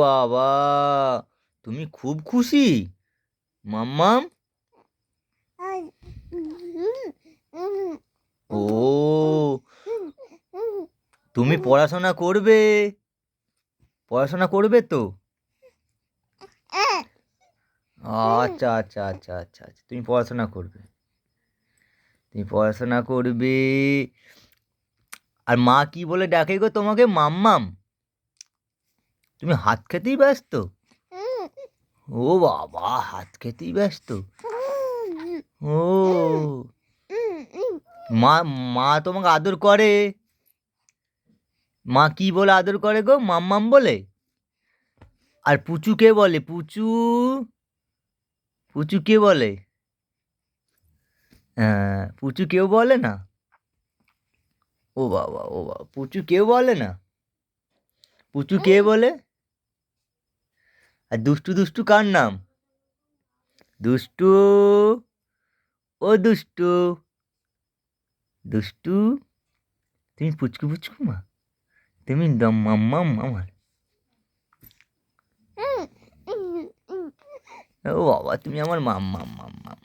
বাবা, তুমি খুব খুশি মাম্মাম? ও, তুমি পড়াশোনা করবে? পড়াশোনা করবে তো? আচ্ছা আচ্ছা আচ্ছা আচ্ছা আচ্ছা, তুমি পড়াশোনা করবে, তুমি পড়াশোনা করবে। আর মা কি বলে ডাকে গো তোমাকে? মাম্মাম? তুমি হাত খেতেই ব্যস্ত? ও বাবা, হাত খেতেই ব্যস্ত। ও, মা, মা তোমাকে আদর করে? মা কি বলে আদর করে গো? মাম্মাম বলে? আর পুচু কে বলে? পুচু, পুচু কে বলে? হ্যাঁ, পুচু কেউ বলে না? ও বাবা, ও বাবা, পুচু কেউ বলে না? পুচু কে বলে? আর দুষ্টু, দুষ্টু কার নাম? দুষ্টু, ও দুষ্টু, দুষ্টু, তুমি পুচকু পুচকু মা, তুমি দম মাম্মাম আমার। ও বাবা, তুমি আমার মাম্মাম মাম্মাম।